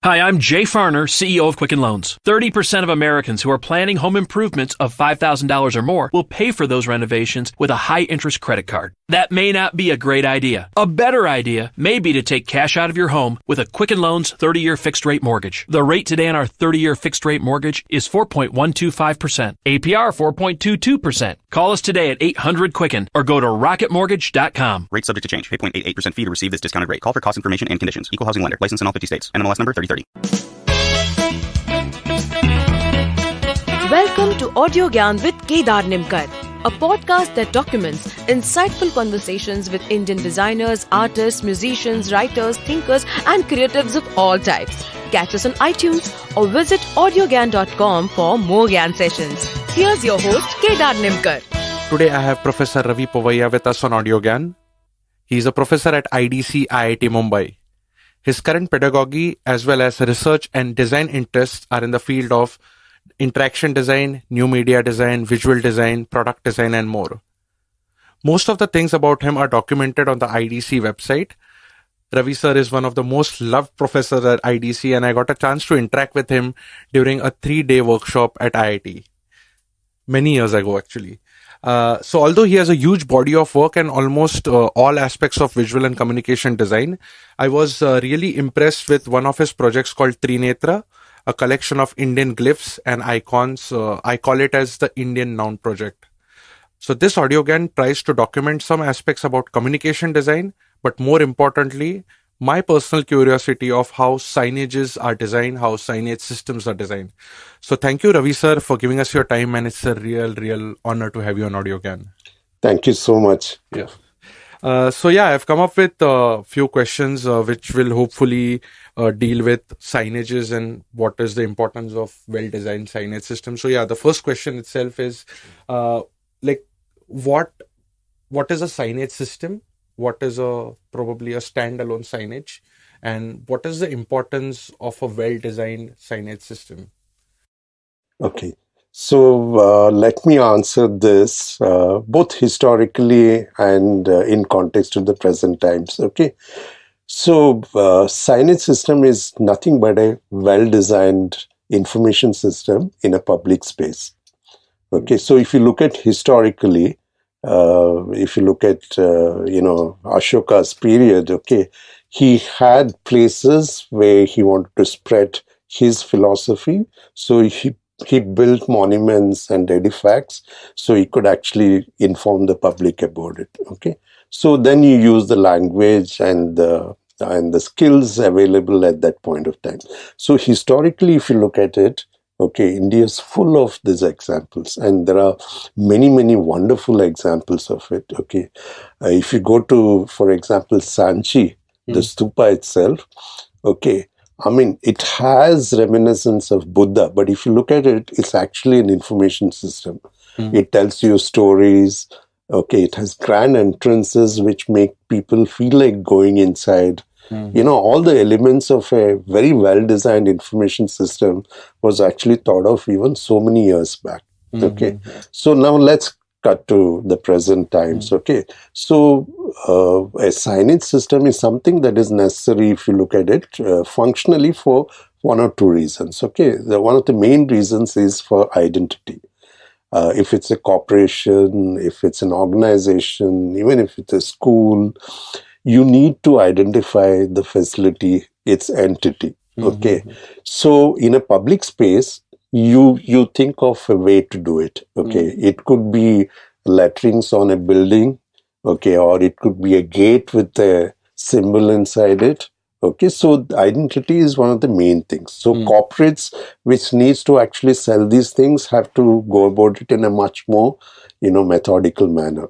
Hi, I'm Jay Farner, CEO of Quicken Loans. 30% of Americans who are planning home improvements of $5,000 or more will pay for those renovations with a high-interest credit card. That may not be a great idea. A better idea may be to take cash out of your home with a Quicken Loans 30-year fixed-rate mortgage. The rate today on our 30-year fixed-rate mortgage is 4.125%. APR 4.22%. Call us today at 800-QUICKEN or go to rocketmortgage.com. Rate subject to change. Pay 0.88% fee to receive this discounted rate. Call for cost information and conditions. Equal housing lender. License in all 50 states. NMLS number 3030. Welcome to Audio Gyan with Kedar Nimkar, a podcast that documents insightful conversations with Indian designers, artists, musicians, writers, thinkers, and creatives of all types. Catch us on iTunes or visit audiogyan.com for more Gyan sessions. Here's your host, Kedar Nimkar. Today I have Professor Ravi Poovaiah with us on Audio Gyan. He is a professor at IDC IIT Mumbai. His current pedagogy as well as research and design interests are in the field of interaction design, new media design, visual design, product design, and more. Most of the things about him are documented on the IDC website. Ravi sir is one of the most loved professors at IDC, and I got a chance to interact with him during a 3-day workshop at IIT. Many years ago, actually. So although he has a huge body of work and almost all aspects of visual and communication design, I was really impressed with one of his projects called Trinetra, a collection of Indian glyphs and icons. I call it as the Indian Noun Project. So this audiogram tries to document some aspects about communication design, but more importantly, my personal curiosity of how signages are designed, how signage systems are designed. So thank you, Ravi sir, for giving us your time, and it's a real honor to have you on AudioGyan. Thank you so much. Yeah. I've come up with a few questions which will hopefully deal with signages and what is the importance of well-designed signage systems. So the first question itself is what is a signage system? What is probably a standalone signage, and what is the importance of a well-designed signage system? Okay, so let me answer this both historically and in context of the present times. Okay, so signage system is nothing but a well-designed information system in a public space. Okay, so if you look at historically, if you look at, Ashoka's period, okay, he had places where he wanted to spread his philosophy. So he built monuments and artifacts so he could actually inform the public about it. Okay, so then you use the language and the skills available at that point of time. So historically, if you look at it, okay, India is full of these examples, and there are many wonderful examples of it. Okay, if you go to, for example, Sanchi, the stupa itself, okay, I mean, it has reminiscence of Buddha, but if you look at it, it's actually an information system. It tells you stories. Okay, it has grand entrances which make people feel like going inside. All the elements of a very well-designed information system was actually thought of even so many years back. Okay, so now let's cut to the present times. Okay, so a signage system is something that is necessary, if you look at it, functionally for one or two reasons. Okay, one of the main reasons is for identity. If it's a corporation, if it's an organization, even if it's a school, you need to identify the facility, its entity. Okay, so in a public space, you think of a way to do it. Okay, it could be letterings on a building. Okay, or it could be a gate with a symbol inside it. Okay, so identity is one of the main things. So corporates which needs to actually sell these things have to go about it in a much more, methodical manner.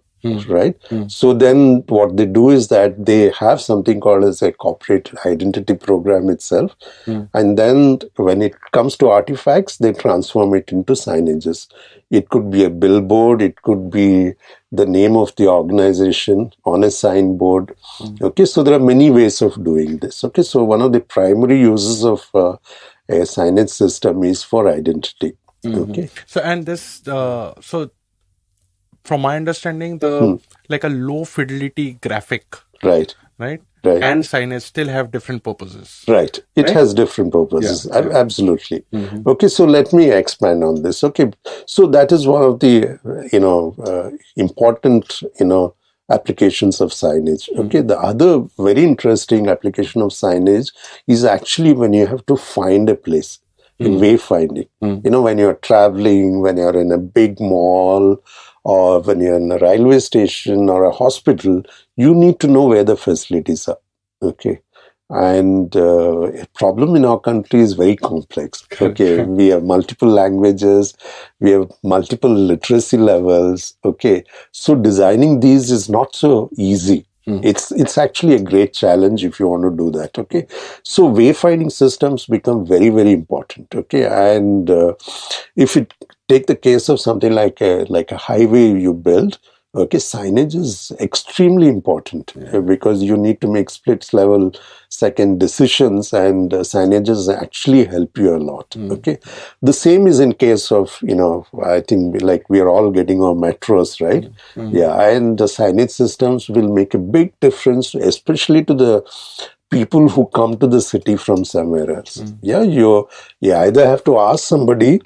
Right? So then what they do is that they have something called as a corporate identity program itself. And then when it comes to artifacts, they transform it into signages. It could be a billboard. It could be the name of the organization on a signboard. Okay, so there are many ways of doing this. Okay, so one of the primary uses of a signage system is for identity. Okay. So, and this, from my understanding, like a low fidelity graphic, right, Right. and signage still have different purposes. Right. It Right? has different purposes. Yeah, yeah. Absolutely. Mhm. Okay. So let me expand on this. Okay. So that is one of the, important, applications of signage. Okay. The other very interesting application of signage is actually when you have to find a place in wayfinding. When you're traveling, when you're in a big mall, or when you're in a railway station or a hospital, you need to know where the facilities are. Okay. And a problem in our country is very complex. Okay. We have multiple languages. We have multiple literacy levels. Okay. So designing these is not so easy. It's actually a great challenge if you want to do that. Okay. So wayfinding systems become very, very important. Okay. And if you take the case of something like a highway you build, okay, signage is extremely important because you need to make split level second decisions, and signages actually help you a lot. Okay, the same is in case of I think like we are all getting our metros, right? Yeah, and the signage systems will make a big difference, especially to the people who come to the city from somewhere else. Yeah, you either have to ask somebody.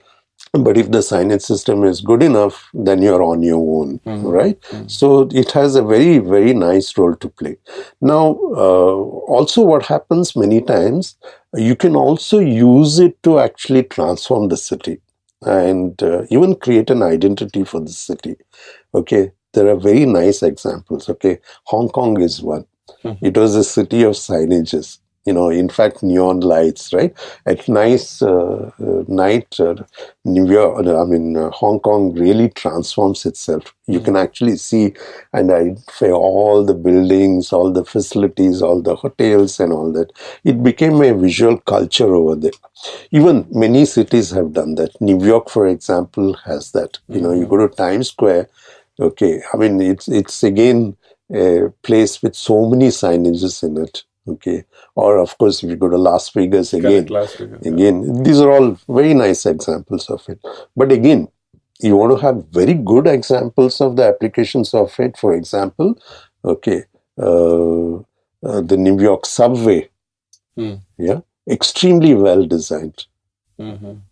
But if the signage system is good enough, then you're on your own, right? So it has a very, very nice role to play. Now, also what happens many times, you can also use it to actually transform the city and even create an identity for the city. Okay, there are very nice examples. Okay, Hong Kong is one. It was a city of signages. In fact, neon lights, right? At night, New York, Hong Kong really transforms itself. You can actually see and identify all the buildings, all the facilities, all the hotels and all that. It became a visual culture over there. Even many cities have done that. New York, for example, has that. You go to Times Square, okay, it's again a place with so many signages in it. Okay, or of course, if you go to Las Vegas again, these are all very nice examples of it. But again, you want to have very good examples of the applications of it. For example, okay, the New York subway, extremely well designed, and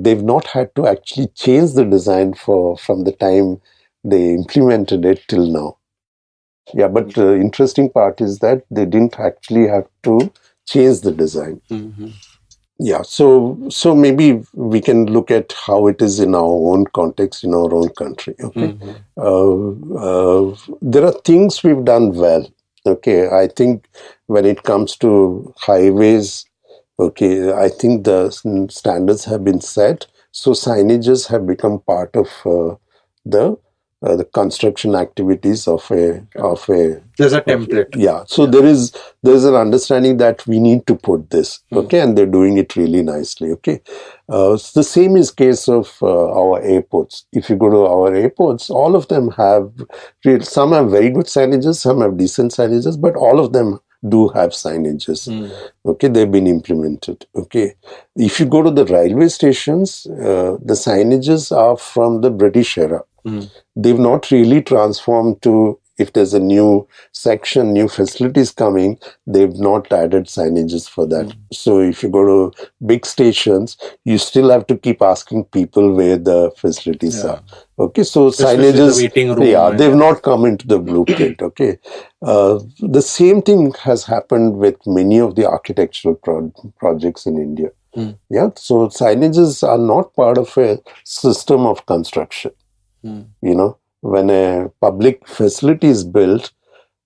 they've not had to actually change the design from the time they implemented it till now. Yeah, but the interesting part is that they didn't actually have to change the design. Yeah, so maybe we can look at how it is in our own context, in our own country. Okay, there are things we've done well. Okay, I think when it comes to highways, okay, I think the standards have been set. So signages have become part of the construction activities of a there's a template. So there's an understanding that we need to put this, okay, and they're doing it really nicely. Okay, the same is case of our airports. If you go to our airports, all of them have some have very good signages, some have decent signages, but all of them do have signages. Okay, they've been implemented. Okay, if you go to the railway stations, the signages are from the British era. They've not really transformed to, if there's a new section, new facilities coming, they've not added signages for that. So if you go to big stations, you still have to keep asking people where the facilities are. Okay, so signages, they've not come into the blueprint. Okay, the same thing has happened with many of the architectural projects in India. Yeah, so signages are not part of a system of construction. When a public facility is built,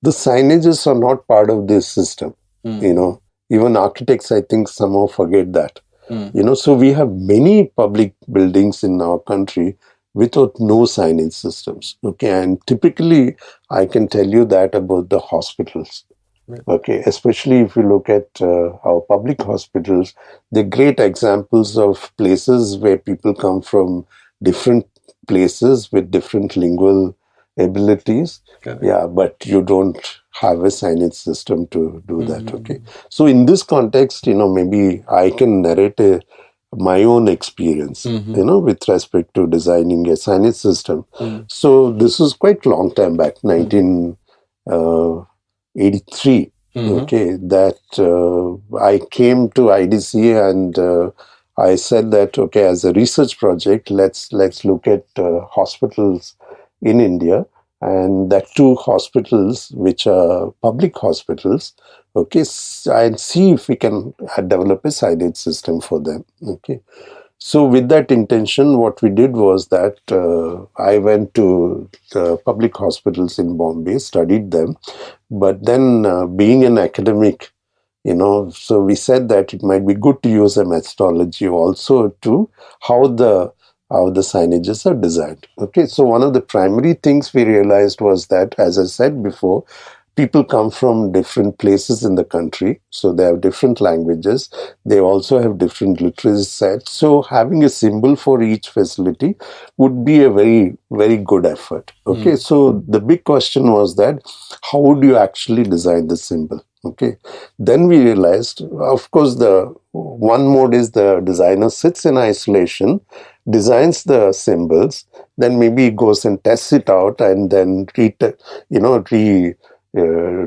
the signages are not part of this system. Even architects, I think, somehow forget that. So we have many public buildings in our country without no signage systems. Okay, and typically, I can tell you that about the hospitals. Okay, especially if you look at our public hospitals, they're great examples of places where people come from different places with different lingual abilities. Yeah, but you don't have a signage system to do that. Okay, so in this context, maybe I can narrate my own experience, with respect to designing a signage system. So this was quite long time back, 1983. Okay, that I came to IDC and I said that, okay, as a research project, let's look at hospitals in India, and that two hospitals which are public hospitals, okay, and see if we can develop a signage system for them. Okay. So with that intention, what we did was that I went to the public hospitals in Bombay, studied them, but then being an academic, so we said that it might be good to use a methodology also to how the signages are designed. Okay, so one of the primary things we realized was that, as I said before, people come from different places in the country, so they have different languages. They also have different literacy sets. So having a symbol for each facility would be a very, very good effort. Okay, so the big question was that how would you actually design the symbol? Okay, then we realized, of course, the one mode is the designer sits in isolation, designs the symbols, then maybe goes and tests it out, and then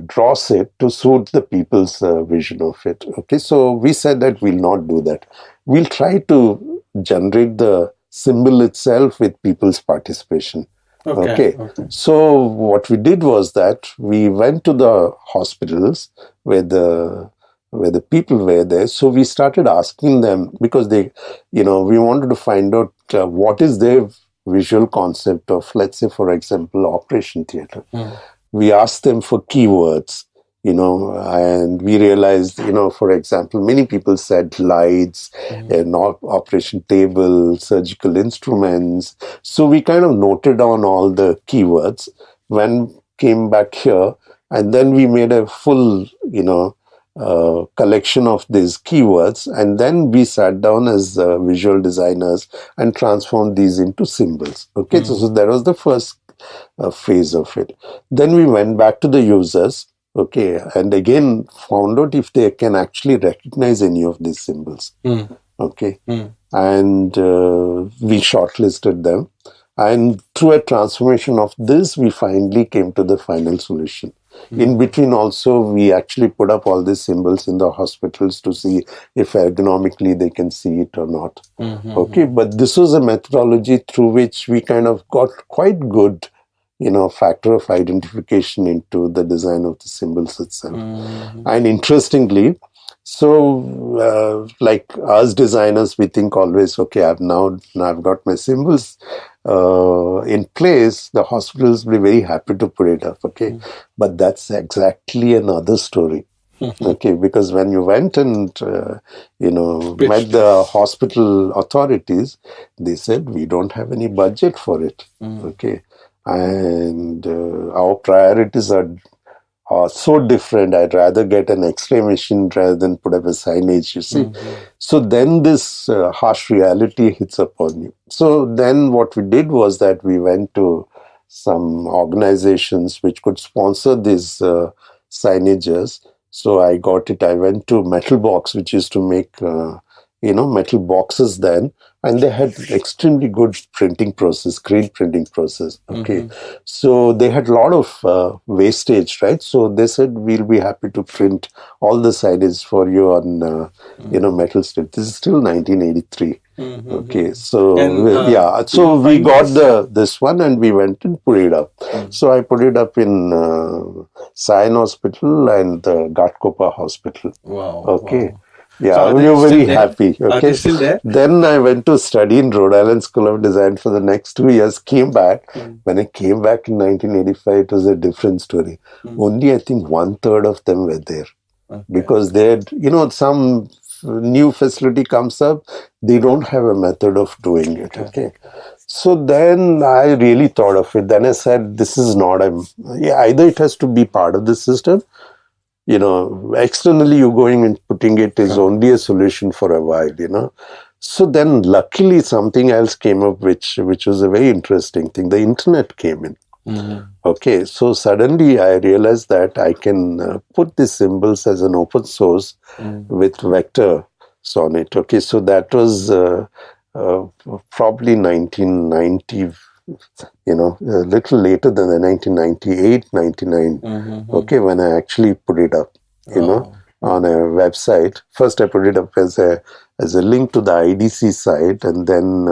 draws it to suit the people's vision of it. Okay, so we said that we'll not do that. We'll try to generate the symbol itself with people's participation. Okay. So what we did was that we went to the hospitals where the people were there. So we started asking them, because we wanted to find out what is their visual concept of, let's say, for example, operation theatre. We asked them for keywords, and we realized, for example, many people said lights, and operation table, surgical instruments. So we kind of noted down all the keywords, when came back here, and then we made a full, collection of these keywords, and then we sat down as visual designers and transformed these into symbols. Okay, so that was the first phase of it. Then we went back to the users, okay, and again found out if they can actually recognize any of these symbols. Okay, and we shortlisted them, and through a transformation of this, we finally came to the final solution. In between also, we actually put up all these symbols in the hospitals to see if ergonomically they can see it or not. Okay, but this was a methodology through which we kind of got quite good, factor of identification into the design of the symbols itself. And interestingly, so like us designers, we think always, okay, I've got my symbols in place. The hospitals will be very happy to put it up. Okay, but that's exactly another story. Okay, because when you went and met the hospital authorities, they said we don't have any budget for it. Okay, and our priorities are so different. I'd rather get an X-ray machine rather than put up a signage, you see. So then this harsh reality hits upon you. So then what we did was that we went to some organizations which could sponsor these signages. So I went to Metal Box, which used to make metal boxes then, and they had extremely good printing process, screen printing process. Okay, so they had a lot of wastage, right? So they said, we'll be happy to print all the signage for you on metal strip. This is still 1983. Okay, so so we got this one and we went and put it up. So I put it up in Sion Hospital and the Ghatkopar Hospital. Wow. Okay. Wow. Yeah, So we were very happy. Okay. Are they still there? Then I went to study in Rhode Island School of Design for the next 2 years, came back. When I came back in 1985, it was a different story. Only I think 1/3 of them were there. Because they had, some new facility comes up, they don't have a method of doing it. Okay. So then I really thought of it. Then I said, this is not, either it has to be part of the system. Externally you going and putting it is only a solution for a while, So then luckily something else came up, which was a very interesting thing. The internet came in. Okay, so suddenly I realized that I can put these symbols as an open source with vectors on it. Okay, so that was probably 1990, a little later than the 1998, 99, okay, when I actually put it up, on a website. First, I put it up as a link to the IDC site, and then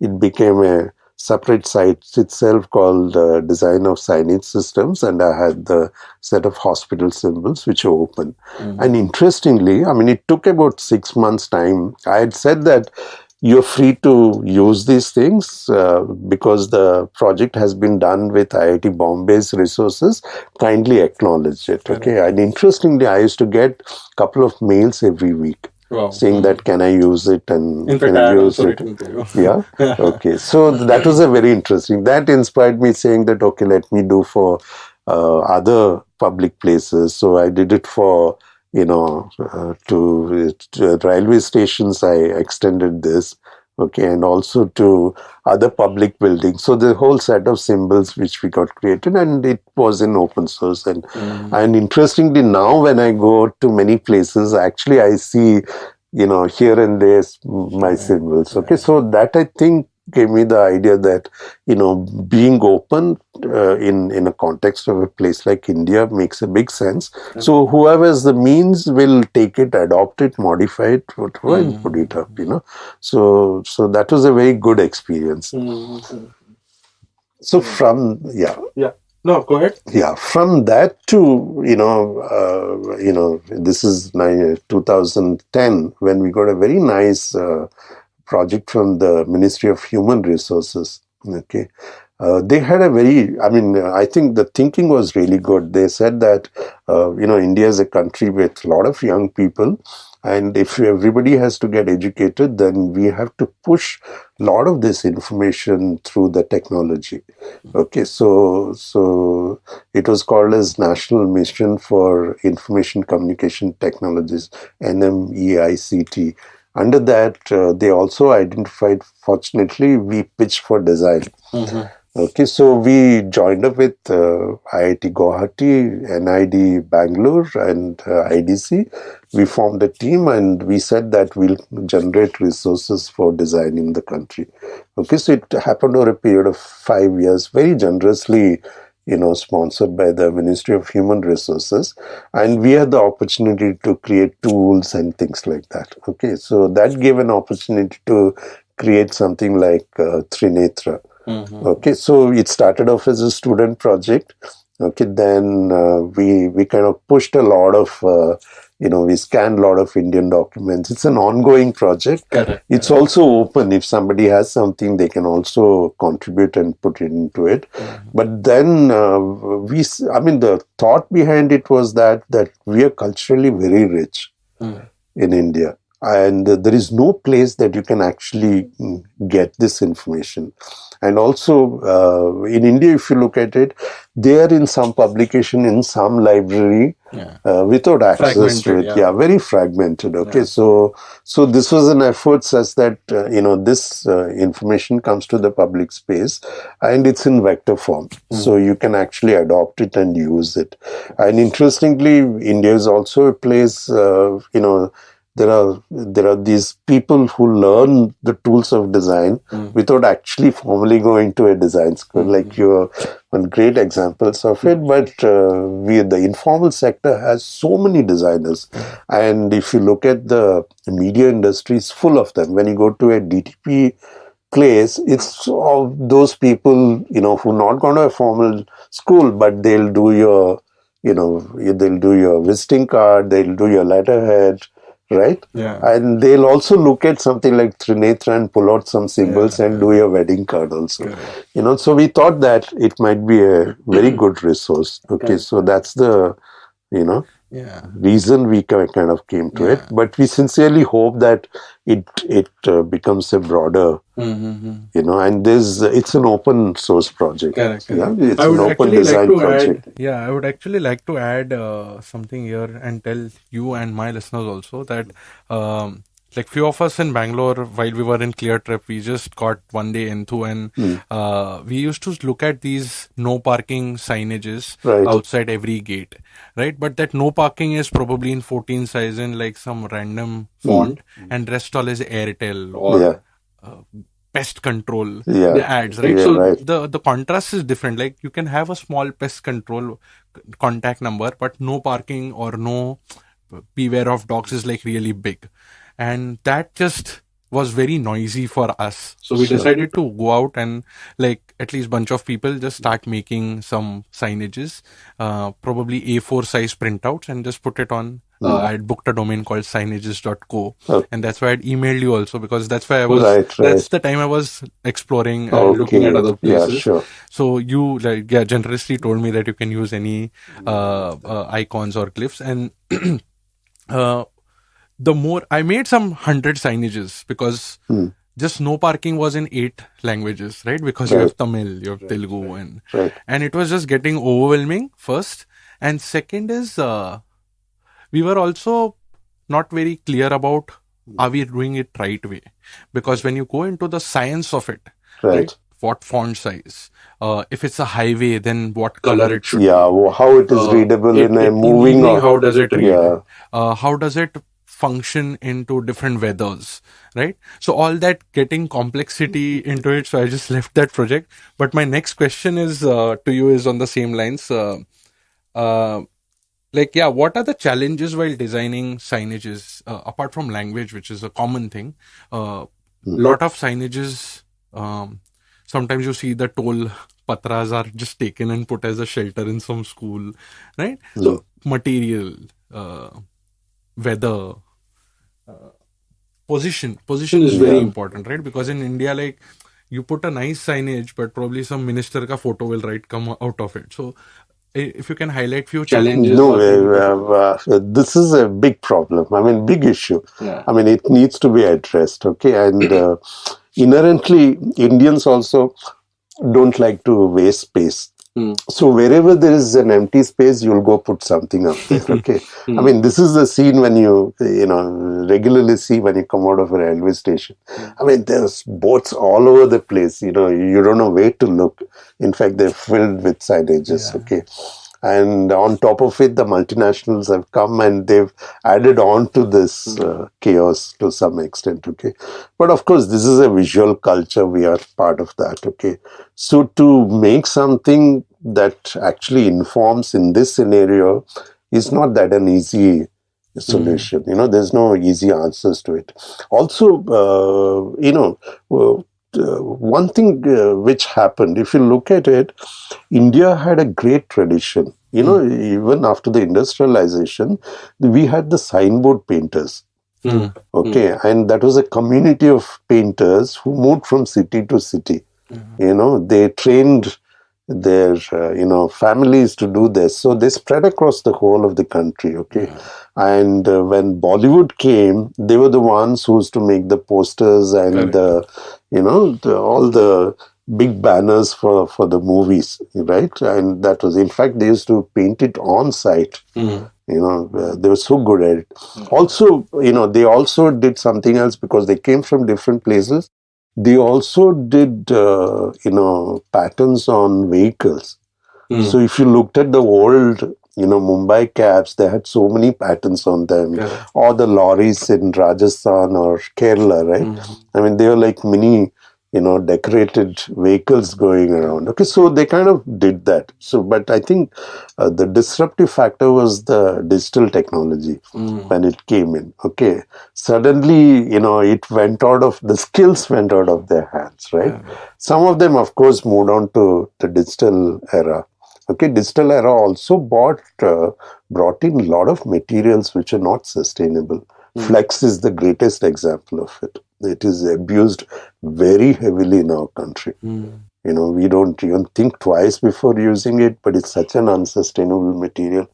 it became a separate site itself called Design of Signage Systems, and I had the set of hospital symbols which are open. And interestingly, I mean, it took about 6 months' time. I had said that you're free to use these things because the project has been done with IIT Bombay's resources. Kindly acknowledge it. Okay. And interestingly, I used to get a couple of mails every week saying that, can I use it, and can I use it? Yeah. Okay. So that was a very interesting. That inspired me saying that, okay, let me do for other public places. So I did it for to railway stations, I extended this, okay, and also to other public buildings. So the whole set of symbols which we got created, and it was in open source. And interestingly, now when I go to many places, actually I see, here and there my symbols. Okay, so that I think gave me the idea that, being open in a context of a place like India makes a big sense. So whoever has the means will take it, adopt it, modify it, whatever, and put it up, So that was a very good experience. So from, No, go ahead. Yeah, from that to, this is 2010, when we got a very nice project from the Ministry of Human Resources. Okay. They had a very, I think the thinking was really good. They said that, India is a country with a lot of young people. And if everybody has to get educated, then we have to push a lot of this information through the technology. Okay, so it was called as National Mission for Information Communication Technologies, NMEICT. Under that, they also identified, fortunately, we pitched for design. Okay, so we joined up with IIT Guwahati, NID Bangalore, and IDC. We formed a team, and we said that we'll generate resources for design in the country. Okay, so it happened over a period of 5 years, very generously, sponsored by the Ministry of Human Resources. And we had the opportunity to create tools and things like that. Okay, so that gave an opportunity to create something like Trinetra. Okay, so it started off as a student project. Okay, then we kind of pushed a lot of, we scanned a lot of Indian documents. It's an ongoing project. It's also open. If somebody has something, they can also contribute and put it into it. But then the thought behind it was that we are culturally very rich in India. And there is no place that you can actually get this information. And also, in India, if you look at it, they are in some publication, in some library, without access to it. Very fragmented. Okay, so this was an effort such that, this information comes to the public space, and it's in vector form. So you can actually adopt it and use it. And interestingly, India is also a place, there are these people who learn the tools of design without actually formally going to a design school. Like you're one great examples of it. But the informal sector has so many designers, and if you look at the media industry, it's full of them. When you go to a DTP place, it's of those people who not gone to a formal school, but they'll do your visiting card, they'll do your letterhead. Right? And they'll also look at something like Trinetra and pull out some symbols and do your wedding card also. So we thought that it might be a very good resource. Okay, so that's the, reason we kind of came to it. But we sincerely hope that it becomes a broader, and it's an open source project. It's an open design project. I would actually like to add something here and tell you and my listeners also that like few of us in Bangalore, while we were in Clear Trip, we just got one day into, and we used to look at these no parking signages outside every gate, right? But that no parking is probably in 14 size in like some random font, and rest all is Airtel or pest control Yeah. ads, right? Yeah, So right. the contrast is different. Like you can have a small pest control contact number, but no parking or no beware of dogs is like really big. And that just was very noisy for us. So we Sure. decided to go out and like at least bunch of people just start making some signages, probably A4 size printouts, and just put it on. I had booked a domain called signages.co, Okay. and that's why I'd emailed you also, because that's why I was, Right, that's right. the time I was exploring and looking at other Yeah, places. sure. So you generously told me that you can use any icons or glyphs, and the more I made some 100 signages, because just no parking was in 8 languages, right? Because you have Tamil, you have Telugu, and it was just getting overwhelming first. And second is we were also not very clear about are we doing it right way, because when you go into the science of it, right? What font size, if it's a highway, then what color it should be. How it is readable in a moving or how does it read? How does it function into different weathers, right? So all that getting complexity into it. So I just left that project. But my next question is to you is on the same lines. What are the challenges while designing signages apart from language, which is a common thing? Lot of signages. Sometimes you see the toll patras are just taken and put as a shelter in some school, right? So material, weather, position is very important, right? Because in India, like you put a nice signage, but probably some minister ka photo will come out of it. So if you can highlight few challenges. This is a big problem. I mean, big issue. I mean, it needs to be addressed. Okay, and inherently, Indians also don't like to waste space. So wherever there is an empty space, you'll go put something up there. Okay. I mean, this is the scene when you regularly see when you come out of a railway station. I mean, there's boats all over the place. You don't know where to look. In fact, they're filled with signages. Okay. And on top of it, the multinationals have come and they've added on to this chaos to some extent, okay? But of course, this is a visual culture. We are part of that, okay? So to make something that actually informs in this scenario is not that an easy solution. There's no easy answers to it. Also, one thing which happened, if you look at it, India had a great tradition. Even after the industrialization, we had the signboard painters. Okay, and that was a community of painters who moved from city to city. They trained their families to do this, so they spread across the whole of the country. Okay, and when Bollywood came, they were the ones who used to make the posters and all the big banners for the movies, right? And that was, in fact, they used to paint it on site. They were so good at it. Also, they also did something else because they came from different places. They also did, patterns on vehicles. So if you looked at the old, Mumbai cabs, they had so many patterns on them. Or the lorries in Rajasthan or Kerala, right? I mean, they were like mini, decorated vehicles going around. Okay, so they kind of did that. So, but I think the disruptive factor was the digital technology when it came in. Okay, suddenly, it went out of, the skills went out of their hands, right? Some of them, of course, moved on to the digital era. Okay, digital era also brought in a lot of materials which are not sustainable. Flex is the greatest example of it. It is abused very heavily in our country. We don't even think twice before using it, but it's such an unsustainable material.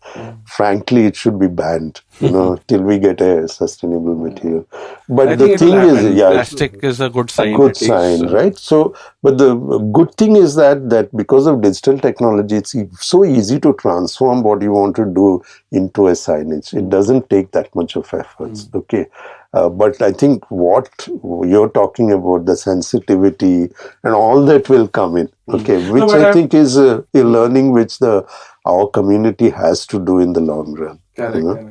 Frankly, it should be banned, till we get a sustainable material. But I the think thing is, plastic is a good sign. A good sign, right? So, but the good thing is that because of digital technology, it's so easy to transform what you want to do into a signage. It doesn't take that much of efforts, okay? But I think what you're talking about, the sensitivity and all that will come in, okay, which I think is a learning which our community has to do in the long run. Correct.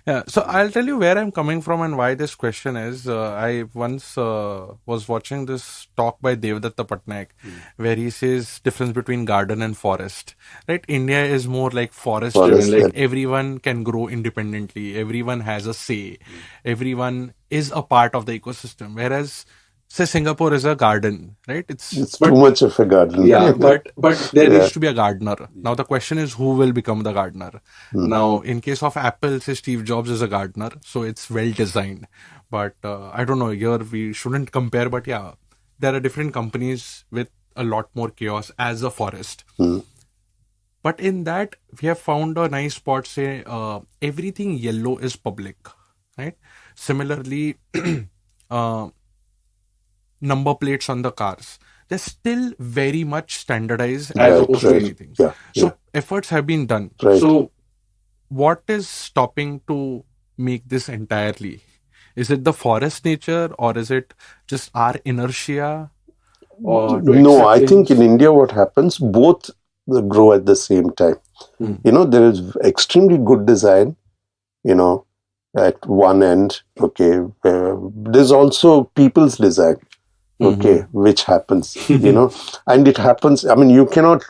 Yeah, so I'll tell you where I'm coming from and why this question is. I once was watching this talk by Devdatta Patnaik where he says difference between garden and forest. Right? India is more like forest driven, Forest, like everyone can grow independently, everyone has a say, everyone is a part of the ecosystem. Whereas, say, Singapore is a garden, right? it's too much of a garden. Yeah, but there Yeah. needs to be a gardener. Now the question is who will become the gardener. Now, in case of Apple, say Steve Jobs is a gardener, so it's well designed. But I don't know, here we shouldn't compare, but yeah, there are different companies with a lot more chaos as a forest. But in that, we have found a nice spot, say, everything yellow is public, right? Similarly, number plates on the cars, they're still very much standardized as Right, opposed to right. anything. Yeah, So yeah. efforts have been done. Right. So what is stopping to make this entirely? Is it the forest nature or is it just our inertia? Or No, I think in India what happens, both grow at the same time. There is extremely good design, at one end, okay. There's also people's design, okay, which happens, and it happens. I mean, you cannot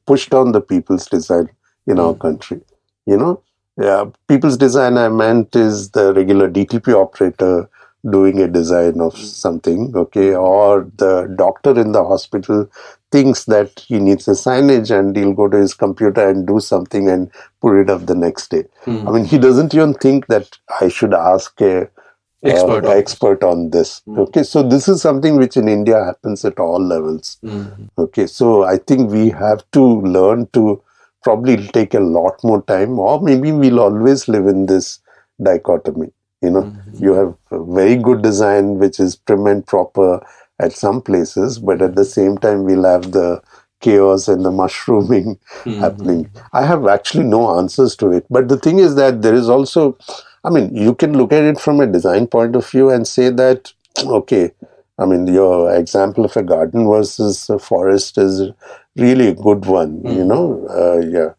push down the people's design in our country, people's design I meant is the regular DTP operator doing a design of something, okay, or the doctor in the hospital thinks that he needs a signage and he'll go to his computer and do something and put it up the next day. I mean, he doesn't even think that I should ask a expert on this. Okay, so this is something which in India happens at all levels. Okay, so I think we have to learn to probably take a lot more time, or maybe we'll always live in this dichotomy. You have a very good design which is prim and proper at some places, but at the same time we'll have the chaos and the mushrooming happening. I have actually no answers to it, but the thing is that there is also, I mean, you can look at it from a design point of view and say that, okay, I mean, your example of a garden versus a forest is really a good one, yeah.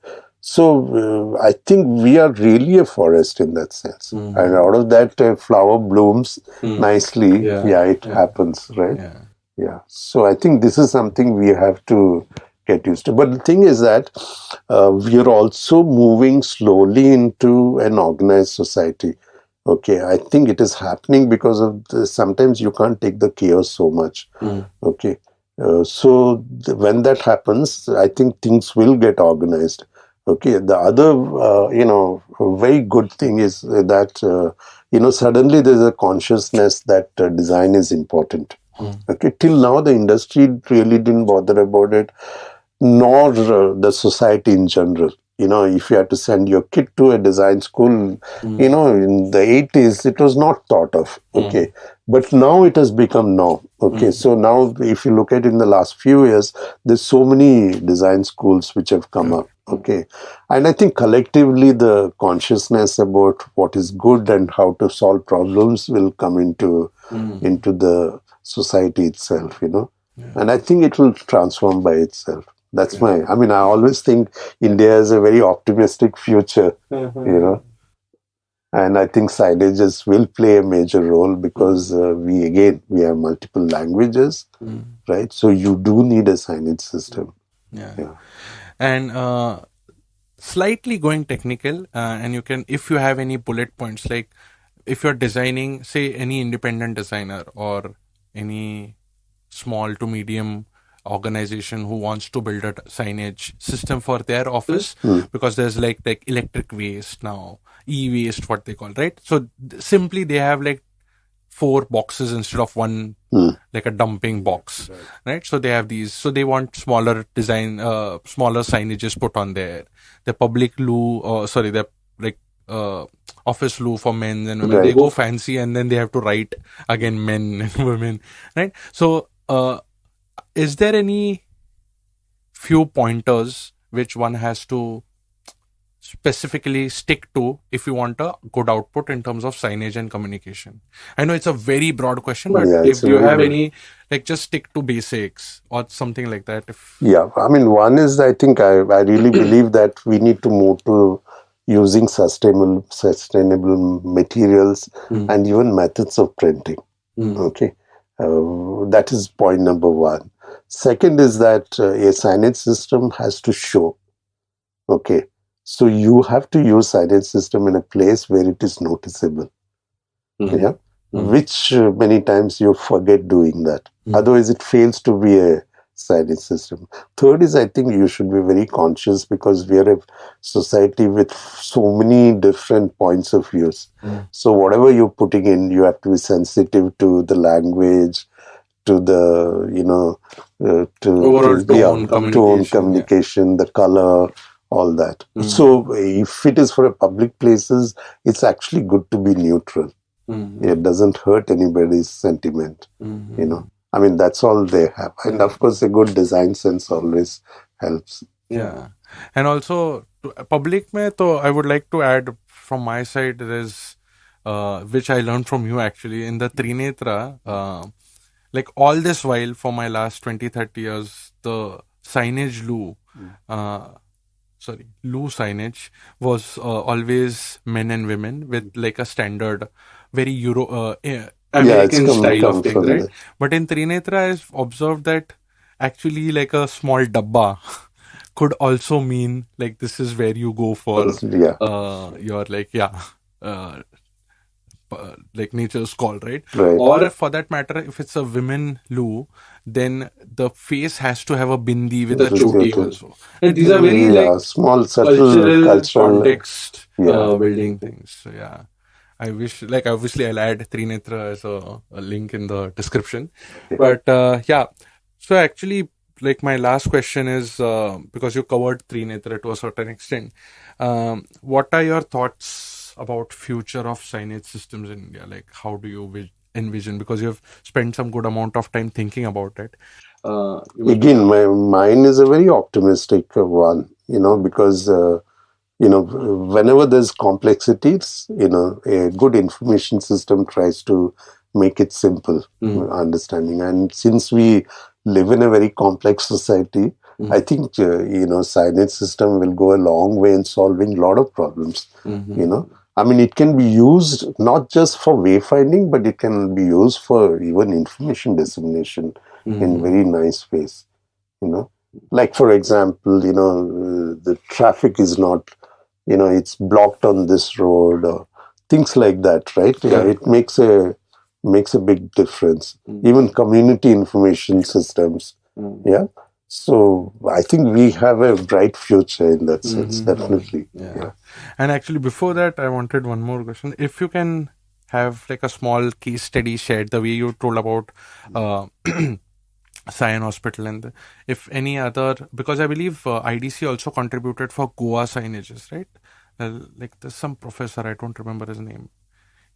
So I think we are really a forest in that sense. And out of that, flower blooms nicely. Yeah, it happens, right? Yeah. So I think this is something we have to get used to. But the thing is that we are also moving slowly into an organized society. Okay, I think it is happening because of sometimes you can't take the chaos so much. Okay, so when that happens, I think things will get organized. Okay, the other, very good thing is that, suddenly there's a consciousness that design is important. Okay, till now the industry really didn't bother about it, nor the society in general. If you had to send your kid to a design school, in the 80s, it was not thought of. Okay. But now it has become norm. Okay. So now if you look at in the last few years, there's so many design schools which have come up. Okay. And I think collectively the consciousness about what is good and how to solve problems will come into the society itself, and I think it will transform by itself. That's I always think India has a very optimistic future, and I think signages will play a major role because we have multiple languages, right? So you do need a signage system. Yeah. And slightly going technical, and you can, if you have any bullet points, like if you're designing, say, any independent designer or any small to medium organization who wants to build a signage system for their office, because there's like electric waste now, e-waste, what they call, right? So simply they have like 4 boxes instead of one, like a dumping box, right? So they have these, so they want smaller design, smaller signages put on there. The public loo, the like office loo for men and women, they go fancy and then they have to write again men and women, right? So is there any few pointers which one has to specifically stick to if you want a good output in terms of signage and communication? I know it's a very broad question, but if you have any, like, just stick to basics or something like that. Yeah, I mean, one is, I think I really believe that we need to move to using sustainable materials and even methods of printing. Okay, that is point number one. Second is that a signage system has to show. Okay, so you have to use signage system in a place where it is noticeable. Yeah, which many times you forget doing that. Otherwise, it fails to be a signage system. Third is, I think you should be very conscious, because we are a society with so many different points of views. So whatever you're putting in, you have to be sensitive to the language, to the to Overall tone, communication, the color, all that. So if it is for a public places, it's actually good to be neutral. It doesn't hurt anybody's sentiment. I mean, that's all they have. And of course, a good design sense always helps. Yeah. And also, public mein, to I would like to add from my side, there's, which I learned from you actually, in the Trinetra, like all this while for my last 20-30 years, the signage Loo signage was always men and women with like a standard, very American style of thing, right? But in Trinetra, I've observed that actually like a small dabba could also mean like this is where you go for your like nature's call, right? Or for that matter, if it's a women loo, then the face has to have a bindi with a choti also. And these are very like small, subtle cultural context building things. So yeah, I wish, like, obviously I'll add Trinetra as a link in the description. But yeah, so actually, like my last question is, because you covered Trinetra to a certain extent, what are your thoughts about future of signage systems in India? Like, how do you envision? Because you've spent some good amount of time thinking about it. Again, mine is a very optimistic one, because whenever there's complexities, a good information system tries to make it simple understanding. And since we live in a very complex society, I think, signage system will go a long way in solving a lot of problems, I mean, it can be used not just for wayfinding, but it can be used for even information dissemination in very nice ways, Like, for example, the traffic is not, it's blocked on this road, or things like that, right? Yeah, it makes a big difference. Even community information systems, So I think we have a bright future in that sense, definitely. Yeah. And actually, before that, I wanted one more question. If you can have like a small case study shared, the way you told about Sion Hospital, and if any other, because I believe IDC also contributed for Goa signages, right? Like there's some professor, I don't remember his name.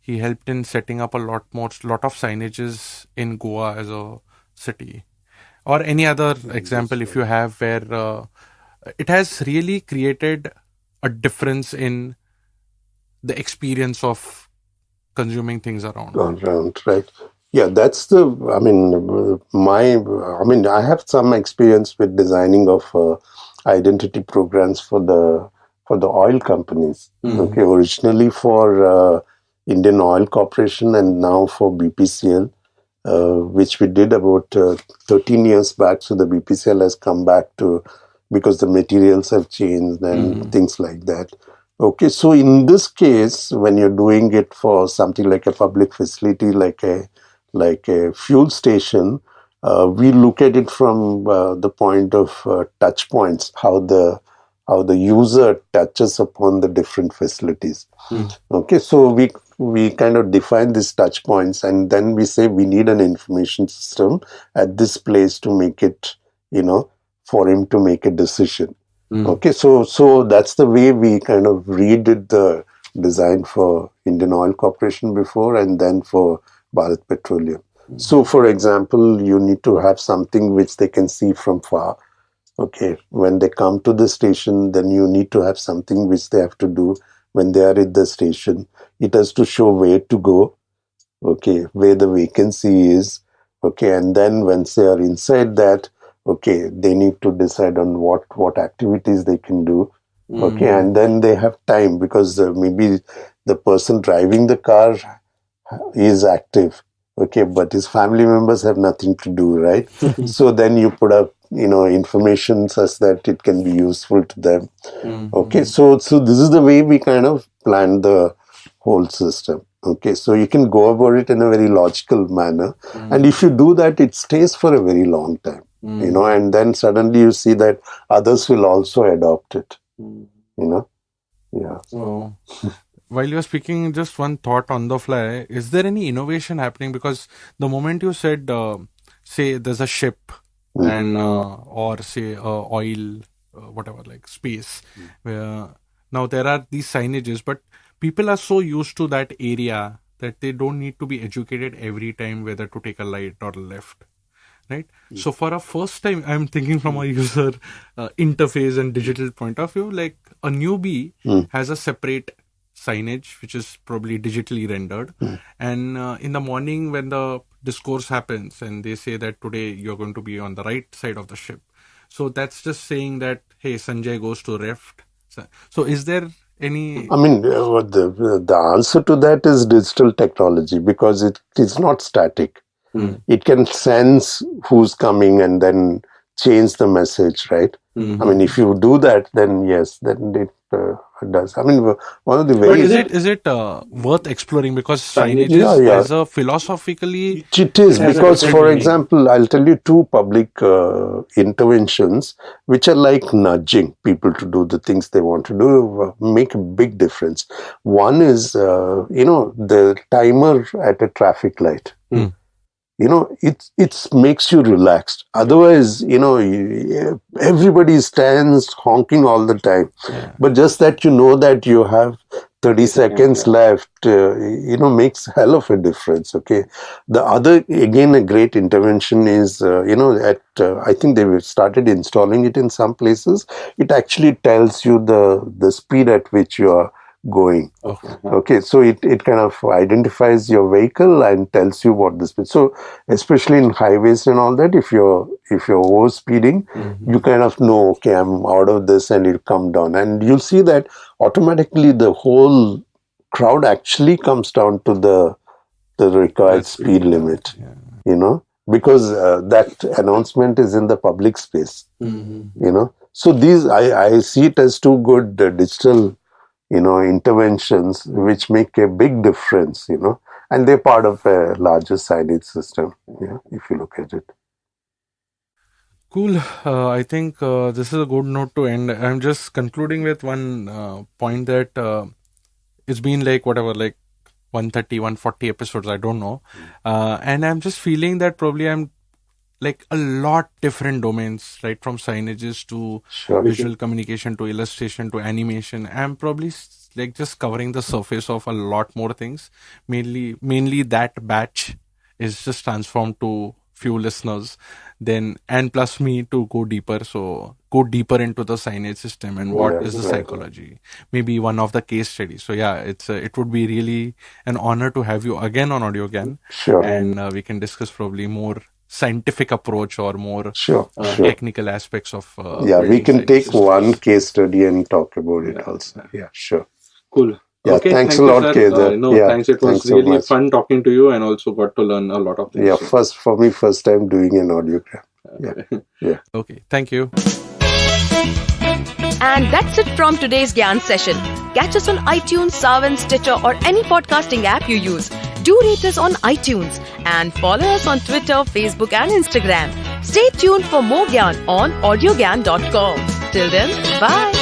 He helped in setting up a lot of signages in Goa as a city. Or any other example if you have, where it has really created a difference in the experience of consuming things around, right? Yeah, that's I have some experience with designing of identity programs for the oil companies. Okay, originally for Indian Oil Corporation and now for BPCL. Which we did about 13 years back. So the BPCL has come back because the materials have changed and things like that. Okay, so in this case, when you're doing it for something like a public facility, like a fuel station, we look at it from the point of touch points, how the user touches upon the different facilities. Okay, so we kind of define these touch points, and then we say we need an information system at this place to make it, for him to make a decision. Okay, so that's the way we kind of redid the design for Indian Oil Corporation before, and then for Bharat Petroleum. So, for example, you need to have something which they can see from far. Okay, when they come to the station, then you need to have something which they have to do when they are at the station. It has to show where to go, okay, where the vacancy is, okay, and then once they are inside that, okay, they need to decide on what activities they can do, Okay, and then they have time because maybe the person driving the car is active. Okay, but his family members have nothing to do, right? So then you put up, information such that it can be useful to them. Okay, so this is the way we kind of plan the whole system. Okay, so you can go about it in a very logical manner. And if you do that, it stays for a very long time, and then suddenly you see that others will also adopt it, Yeah. So, while you're speaking, just one thought on the fly, is there any innovation happening? Because the moment you said, say there's a ship and, or say oil, whatever, like space, where now there are these signages, but people are so used to that area that they don't need to be educated every time whether to take a right or left. Right. So for a first time, I'm thinking from a user interface and digital point of view, like a newbie has a separate signage, which is probably digitally rendered. And in the morning when the discourse happens and they say that today you're going to be on the right side of the ship. So that's just saying that, hey, Sanjay goes to left. So is there any... I mean, the answer to that is digital technology, because it is not static. It can sense who's coming and then change the message, right? I mean, if you do that, then yes, then it does. I mean, one of the very... But is it worth exploring? Because signages as a philosophically... It is, because, for example, I'll tell you two public interventions which are like nudging people to do the things they want to do, make a big difference. One is, the timer at a traffic light. It makes you relaxed. Otherwise, everybody stands honking all the time. But just that that you have 30 seconds left, makes hell of a difference. Okay. The other, again, a great intervention is, I think they've started installing it in some places. It actually tells you the speed at which you are going. Okay, so it kind of identifies your vehicle and tells you what the speed. So especially in highways and all that, if you're over speeding, you kind of know, okay, I'm out of this, and it'll come down, and you'll see that automatically the whole crowd actually comes down to the required speed limit. Because that announcement is in the public space. So these I see it as two good digital interventions which make a big difference, and they're part of a larger signage system, if you look at it. Cool. I think this is a good note to end. I'm just concluding with one point that it's been like 130, 140 episodes, I don't know. And I'm just feeling that probably I'm like a lot different domains, right? From signages to visual communication to illustration to animation. I'm probably like just covering the surface of a lot more things. Mainly that batch is just transformed to few listeners, then and plus me to go deeper. So go deeper into the signage system and what is the psychology. Maybe one of the case studies. So it would be really an honor to have you again on AudioGAN. And we can discuss probably more scientific approach or more technical aspects of we can take systems. One case study and talk about it also. Cool. Okay, thanks a lot, Kedar. Thanks. It was really fun talking to you, and also got to learn a lot of things. First time doing an audiogram. Okay, thank you. And that's it from today's Gyan session. Catch us on iTunes, Saavn, Stitcher, or any podcasting app you use. Do rate us on iTunes and follow us on Twitter, Facebook, and Instagram. Stay tuned for more Gyan on AudioGAN.com. Till then, bye.